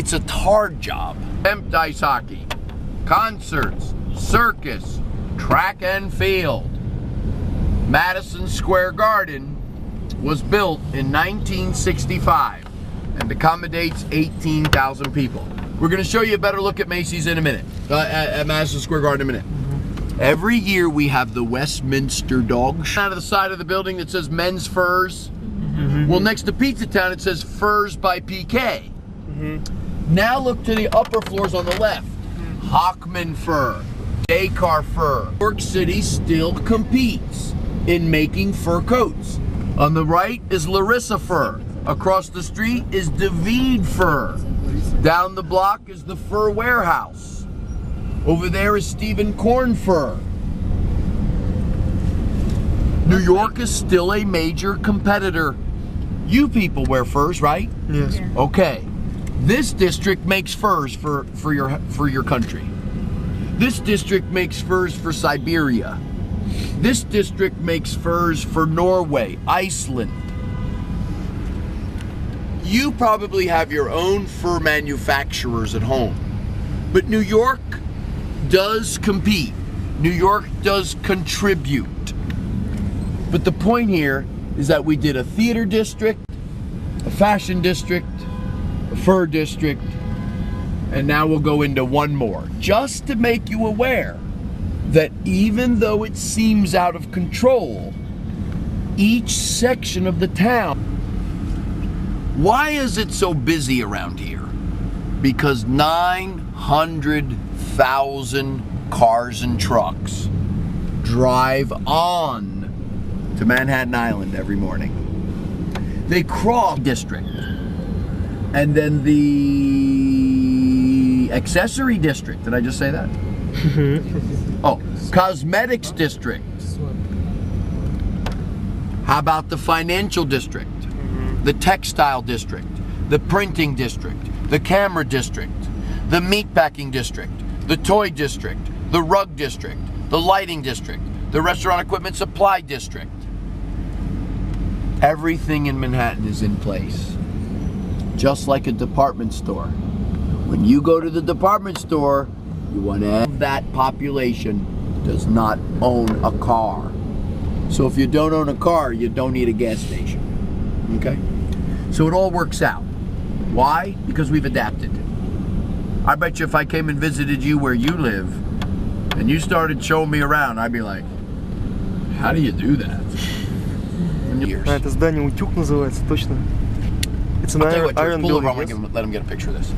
It's a hard job. Temp ice hockey, concerts, circus, track and field. Madison Square Garden was built in 1965 and accommodates 18,000 people. We're going to show you a better look at Macy's in a minute, at Madison Square Garden in a minute. Every year we have the Westminster Dog Show. Out of the side of the building that says Men's Furs. Well, next to Pizza Town it says Furs by PK. Now look to the upper floors on the left. Hockman Fur, Descartes Fur. New York City still competes in making fur coats. On the right is Larissa Fur. Across the street is David Fur. Down the block is the Fur Warehouse. Over there is Stephen Korn Fur. New York is still a major competitor. You people wear furs, right? Yes. Yeah. Okay. This district makes furs for your country. This district makes furs for Siberia. This district makes furs for Norway, Iceland. You probably have your own fur manufacturers at home. But New York does compete. New York does contribute. But the point here is that we did a theater district, a fashion district, a fur district, and now we'll go into one more, just to make you aware that even though it seems out of control, each section of the town. Why is it so busy around here? Because 900,000 cars and trucks drive on to Manhattan Island every morning. They cross district, and then the accessory district. Did I just say that? Oh, cosmetics district. How about the financial district? The textile district, the printing district, the camera district, the meatpacking district, the toy district, the rug district, the lighting district, the restaurant equipment supply district. Everything in Manhattan is in place. Just like a department store. When you go to the department store, you want to have that population does not own a car. So if you don't own a car, you don't need a gas station. Okay? So it all works out. Why? Because we've adapted. I bet you if I came and visited you where you live, and you started showing me around, I'd be like, how do you do that? Это здание утюг называется, точно. It's an I'll tell you what, George, iron pull over, building. I'm gonna let him get a picture of this.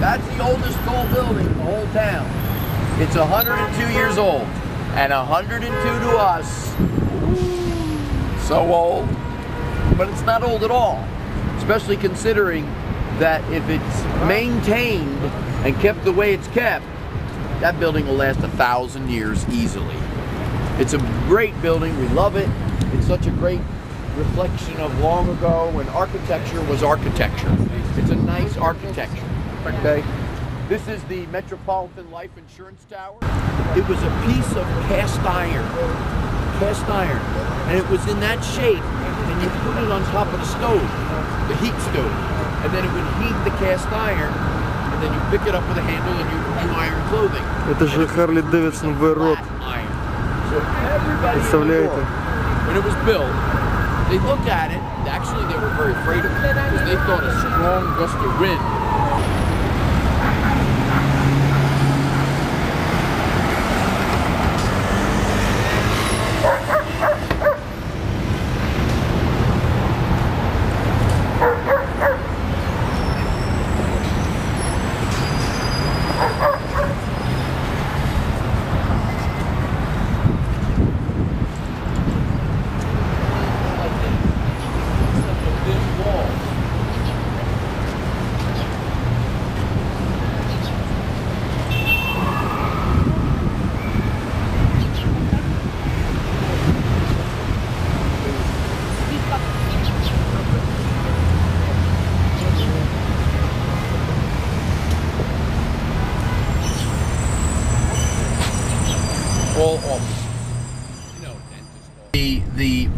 That's the oldest tall building in the whole town. It's 102 years old. And 102 to us, so old. But it's not old at all. Especially considering that if it's maintained and kept the way it's kept, that building will last 1,000 years easily. It's a great building, we love it. It's such a great reflection of long ago when architecture was architecture. It's a nice architecture, okay? This is the Metropolitan Life Insurance Tower. It was a piece of cast iron, and it was in that shape, and you put it on top of the stove, the heat stove, and then it would heat the cast iron, and then you pick it up with a handle and you iron clothing. Это же Harley Davidson V-Rod. So everybody in New York, when it was built, they looked at it, actually they were very afraid of it, because they thought a strong gust of wind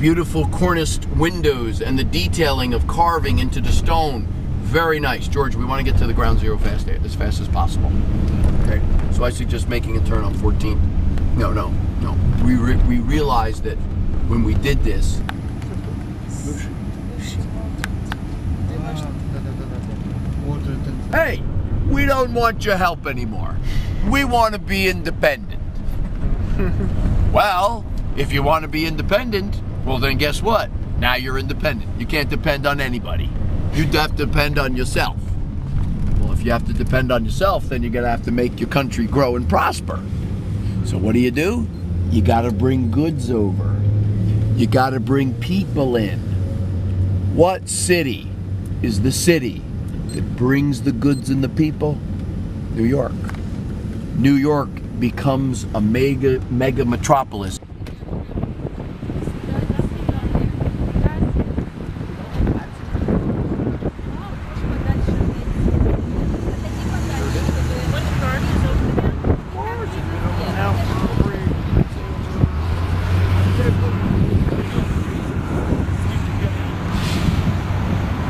beautiful corniced windows and the detailing of carving into the stone. Very nice. George, we want to get to the ground zero as fast as possible. Okay, so I suggest making a turn on 14. No. We realized that when we did this, hey, we don't want your help anymore. We want to be independent. Well, if you want to be independent, well then guess what? Now you're independent. You can't depend on anybody. You'd have to depend on yourself. Well, if you have to depend on yourself, then you're gonna have to make your country grow and prosper. So what do? You gotta bring goods over. You gotta bring people in. What city is the city that brings the goods and the people? New York. New York becomes a mega metropolis.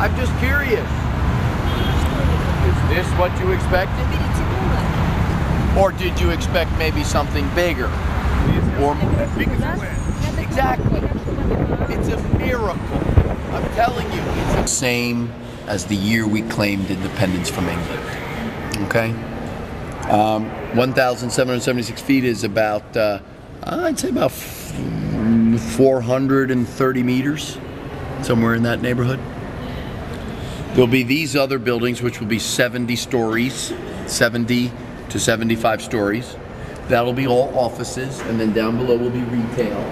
I'm just curious. Is this what you expected? Or did you expect maybe something bigger? Or exactly. It's a miracle. I'm telling you, it's the same as the year we claimed independence from England. Okay? 1,776 feet is about, I'd say about 430 meters, somewhere in that neighborhood. There'll be these other buildings, which will be 70 stories, 70 to 75 stories. That'll be all offices, and then down below will be retail.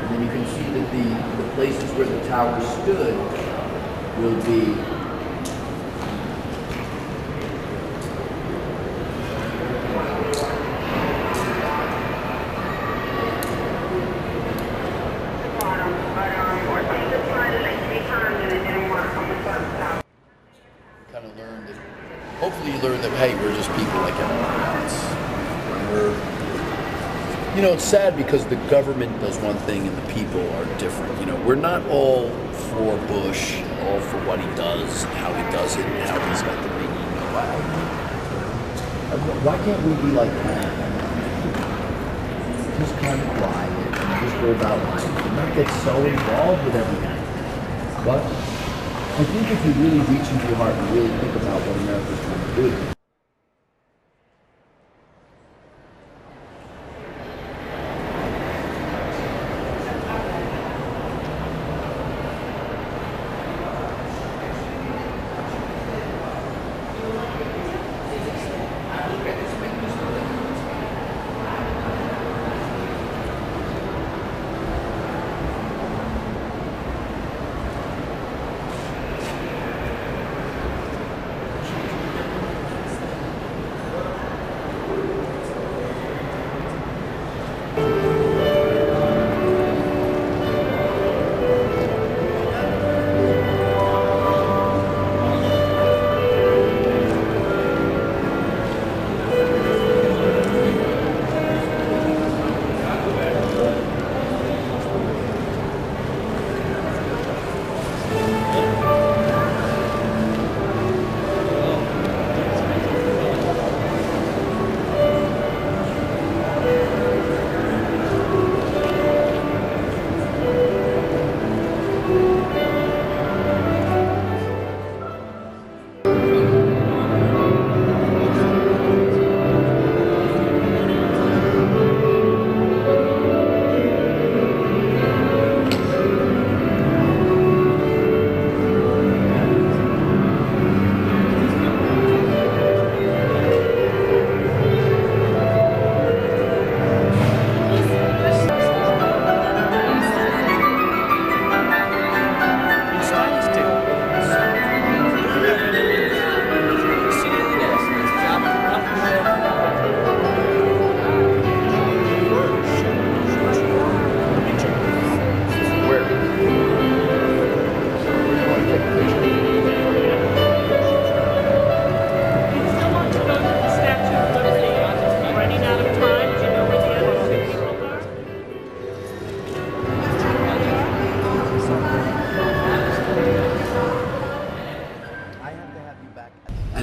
And then you can see that the places where the tower stood will be kind of learned that, hopefully you learn that, hey, we're just people like everyone else. It's sad because the government does one thing and the people are different. We're not all for Bush, all for what he does, and how he does it, and how he's got the big ego. Why can't we be like that? Just kind of quiet and just go about life and not get so involved with everything. But I think if you really reach into your heart and really think about what America's trying to do,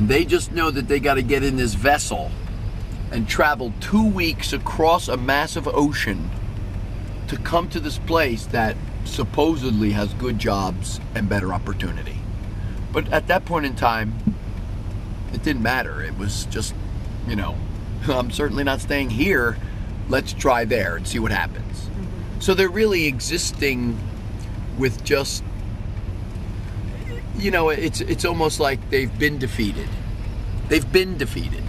they just know that they got to get in this vessel and travel 2 weeks across a massive ocean to come to this place that supposedly has good jobs and better opportunity. But at that point in time, it didn't matter. It was just, you know, I'm certainly not staying here. Let's try there and see what happens. So they're really existing with just, you know, it's almost like they've been defeated. They've been defeated.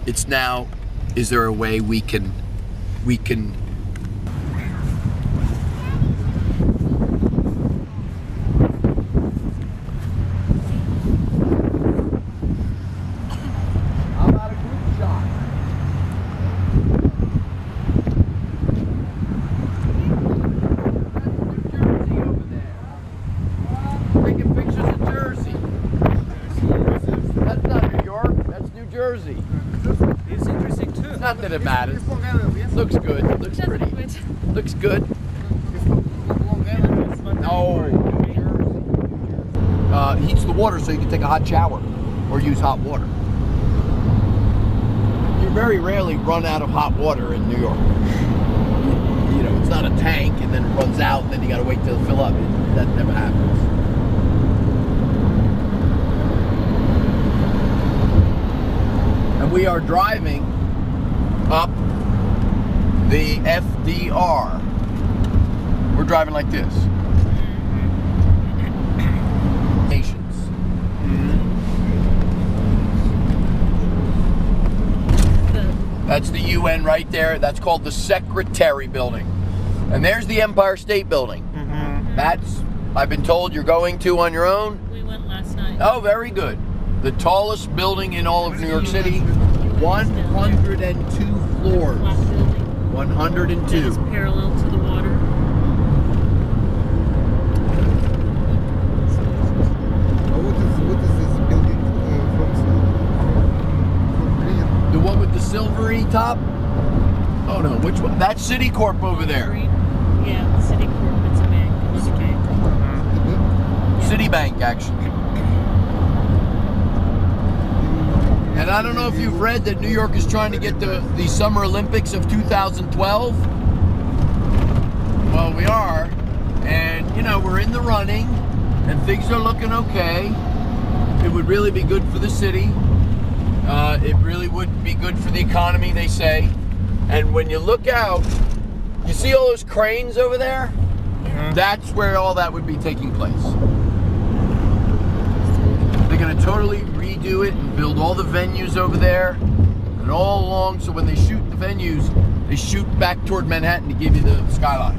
It's now, is there a way we can How about a group shot? Jersey over there. Taking pictures of Jersey. That's not New York, that's New Jersey. It's interesting too. Not that it matters. Looks good, looks pretty. Looks good. No. Heats the water so you can take a hot shower or use hot water. You very rarely run out of hot water in New York. You know, it's not a tank and then it runs out and then you gotta wait till it fill up. That never happens. And we are driving up the FDR. We're driving like this. Nations. That's the UN right there. That's called the Secretary Building. And there's the Empire State Building. That's, I've been told, you're going to on your own. We went last night. Oh, very good. The tallest building in all of New York City. 102 floors. Black building. 102. That is parallel to the water. What is this building from The one with the silvery top? Oh no, which one? That's Citicorp over there. Green. Yeah, the Citicorp. It's a bank. It's a bank. Citibank, actually. And I don't know if you've read that New York is trying to get the Summer Olympics of 2012. Well, we are. And, you know, we're in the running. And things are looking okay. It would really be good for the city. It really would be good for the economy, they say. And when you look out, you see all those cranes over there? That's where all that would be taking place. They're going to totally redo it and build all the venues over there and all along, so when they shoot the venues, they shoot back toward Manhattan to give you the skyline.